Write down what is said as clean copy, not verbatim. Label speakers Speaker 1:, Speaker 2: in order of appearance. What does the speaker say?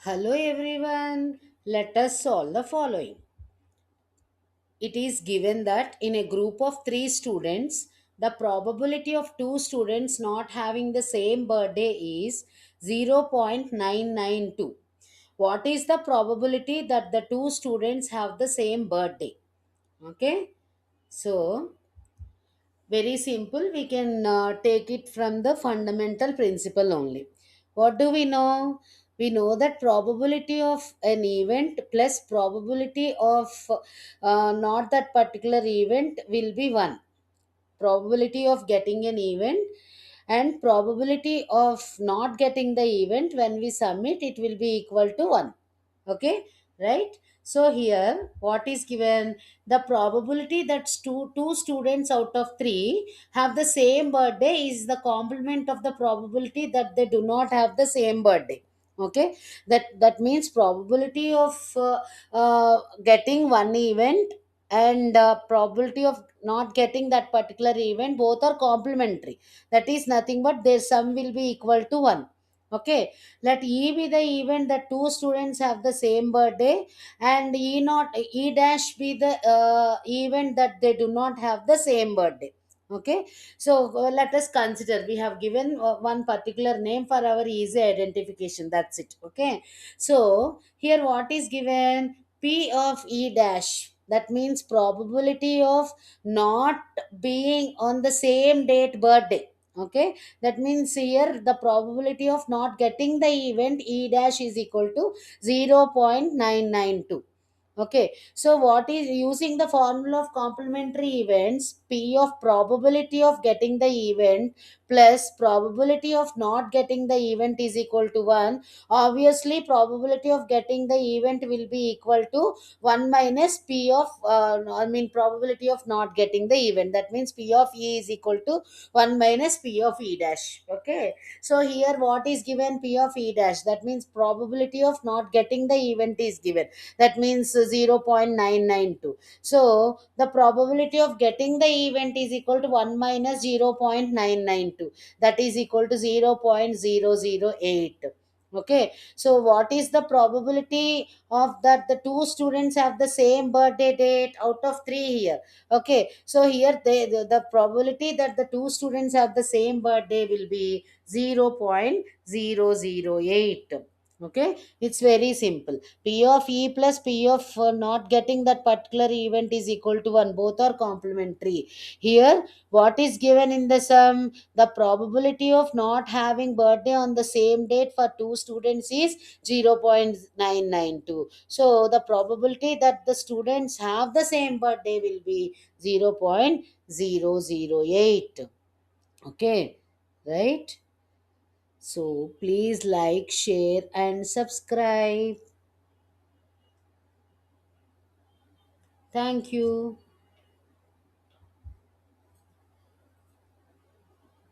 Speaker 1: Hello everyone, let us solve the following. It is given that in a group of 3 students, the probability of 2 students not having the same birthday is 0.992. What is the probability that the 2 students have the same birthday? Okay, so very simple, we can take it from the fundamental principle only. What do we know? We know that probability of an event plus probability of not that particular event will be 1. Probability of getting an event and probability of not getting the event, when we sum it, it will be equal to 1. Okay, right? So here what is given? The probability that two students out of 3 have the same birthday is the complement of the probability that they do not have the same birthday. Okay, that means probability of getting one event and probability of not getting that particular event, both are complementary. That is nothing but their sum will be equal to 1. Okay, let E be the event that 2 students have the same birthday, and E dash be the event that they do not have the same birthday. Okay, so let us consider we have given one particular name for our easy identification. That's it. Okay, so here what is given? P of E dash. That means probability of not being on the same date birthday. Okay, that means here the probability of not getting the event E dash is equal to 0.992. Okay, so what is using the formula of complementary events? P of probability of getting the event plus probability of not getting the event is equal to 1. Obviously probability of getting the event will be equal to 1 minus P of probability of not getting the event. That means P of E is equal to 1 minus P of E dash. Okay, so here what is given? P of E dash. That means probability of not getting the event is given. That means 0.992. So the probability of getting the event is equal to 1 minus 0.992. That is equal to 0.008. Okay, so what is the probability of that the 2 students have the same birthday date out of 3 here? Okay, so here the probability that the 2 students have the same birthday will be 0.008. Okay, it's very simple. P of E plus P of not getting that particular event is equal to 1. Both are complementary. Here, what is given in the sum? The probability of not having birthday on the same date for 2 students is 0.992. So, the probability that the students have the same birthday will be 0.008. Okay, right? So, please like, share, and subscribe. Thank you.